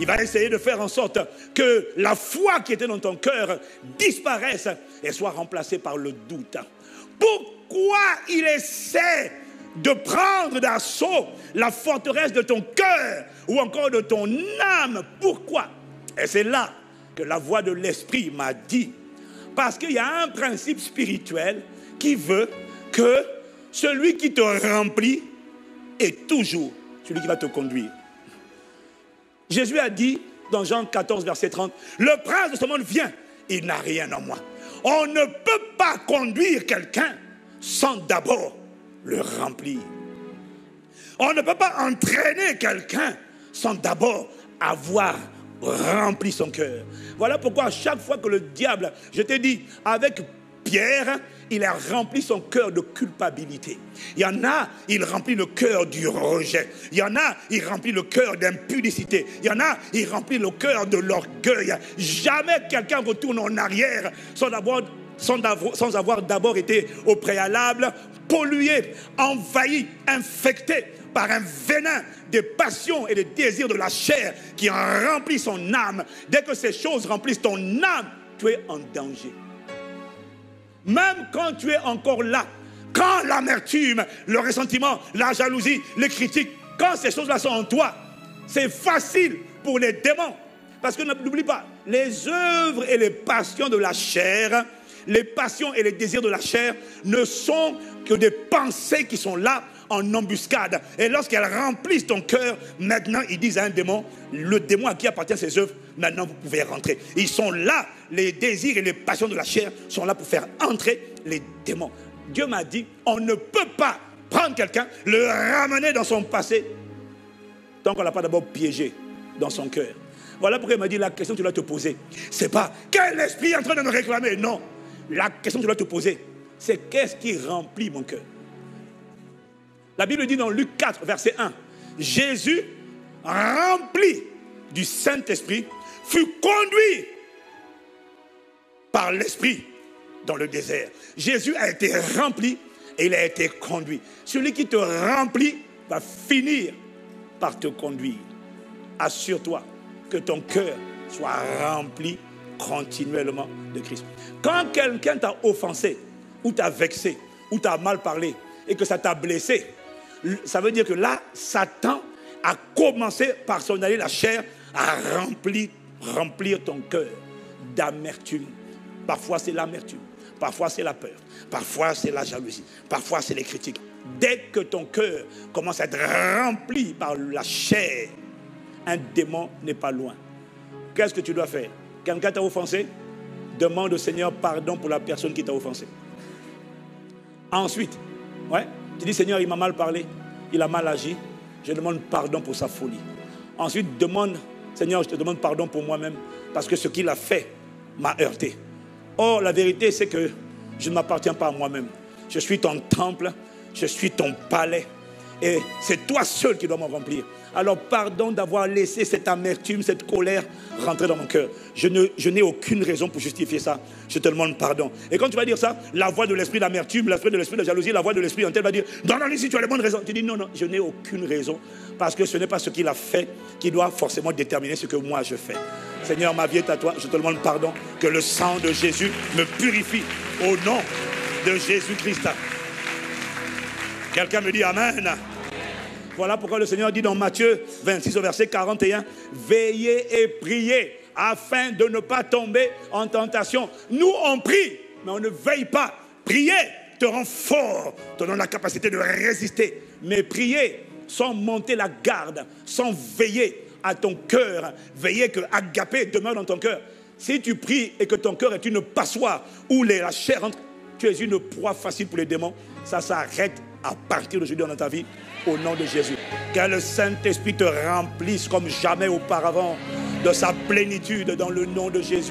il va essayer de faire en sorte que la foi qui était dans ton cœur disparaisse et soit remplacée par le doute. Pourquoi il essaie de prendre d'assaut la forteresse de ton cœur ou encore de ton âme? Pourquoi? Et c'est là que la voix de l'Esprit m'a dit, parce qu'il y a un principe spirituel qui veut que celui qui te remplit est toujours celui qui va te conduire. Jésus a dit dans Jean 14, verset 30, « Le prince de ce monde vient, il n'a rien en moi. » On ne peut pas conduire quelqu'un sans d'abord le remplir. On ne peut pas entraîner quelqu'un sans d'abord avoir rempli son cœur. Voilà pourquoi à chaque fois que le diable, je t'ai dit, avec Pierre, il a rempli son cœur de culpabilité. Il y en a, il remplit le cœur du rejet. Il y en a, il remplit le cœur d'impudicité. Il y en a, il remplit le cœur de l'orgueil. Jamais quelqu'un retourne en arrière sans avoir d'abord été au préalable pollué, envahi, infecté par un venin des passions et des désirs de la chair qui en remplit son âme. Dès que ces choses remplissent ton âme, tu es en danger. Même quand tu es encore là, quand l'amertume, le ressentiment, la jalousie, les critiques, quand ces choses-là sont en toi, c'est facile pour les démons. Parce que n'oublie pas, les œuvres et les passions de la chair, les passions et les désirs de la chair ne sont que des pensées qui sont là en embuscade. Et lorsqu'elles remplissent ton cœur, maintenant ils disent à un démon, le démon à qui appartiennent ces œuvres, maintenant vous pouvez rentrer. Ils sont là, les désirs et les passions de la chair sont là pour faire entrer les démons. Dieu m'a dit, on ne peut pas prendre quelqu'un, le ramener dans son passé, tant qu'on ne l'a pas d'abord piégé dans son cœur. Voilà pourquoi il m'a dit, la question que tu dois te poser, c'est pas, quel esprit est en train de me réclamer? Non, la question que tu dois te poser, c'est qu'est-ce qui remplit mon cœur? La Bible dit dans Luc 4, verset 1, Jésus, rempli du Saint-Esprit, fut conduit par l'Esprit dans le désert. Jésus a été rempli et il a été conduit. Celui qui te remplit va finir par te conduire. Assure-toi que ton cœur soit rempli continuellement de Christ. Quand quelqu'un t'a offensé, ou t'a vexé, ou t'a mal parlé, et que ça t'a blessé, ça veut dire que là, Satan a commencé par s'en aller la chair à remplir ton cœur d'amertume. Parfois c'est l'amertume, parfois c'est la peur, parfois c'est la jalousie, parfois c'est les critiques. Dès que ton cœur commence à être rempli par la chair, un démon n'est pas loin. Qu'est-ce que tu dois faire? Quelqu'un t'a offensé? Demande au Seigneur pardon pour la personne qui t'a offensé. Ensuite, tu dis, Seigneur, il m'a mal parlé, il a mal agi, je demande pardon pour sa folie. Ensuite, demande, Seigneur, je te demande pardon pour moi-même, parce que ce qu'il a fait m'a heurté. Or, la vérité, c'est que je ne m'appartiens pas à moi-même. Je suis ton temple, je suis ton palais, et c'est toi seul qui dois m'en remplir. Alors, pardon d'avoir laissé cette amertume, cette colère rentrer dans mon cœur. Je n'ai aucune raison pour justifier ça. Je te demande pardon. Et quand tu vas dire ça, la voix de l'esprit d'amertume, la voix de l'esprit de jalousie, la voix de l'esprit en tel va dire, non, si tu as les bonnes raisons. Tu dis, non, je n'ai aucune raison. Parce que ce n'est pas ce qu'il a fait qui doit forcément déterminer ce que moi je fais. Seigneur, ma vie est à toi. Je te demande pardon. Que le sang de Jésus me purifie au nom de Jésus-Christ. Quelqu'un me dit Amen. Voilà pourquoi le Seigneur dit dans Matthieu 26 au verset 41, veillez et priez afin de ne pas tomber en tentation. Nous on prie, mais on ne veille pas. Prier te rend fort, te donne la capacité de résister. Mais prier sans monter la garde, sans veiller à ton cœur, veiller que agapé demeure dans ton cœur. Si tu pries et que ton cœur est une passoire où la chair entre, tu es une proie facile pour les démons. Ça s'arrête à partir d'aujourd'hui dans ta vie, au nom de Jésus. Que le Saint-Esprit te remplisse comme jamais auparavant de sa plénitude dans le nom de Jésus.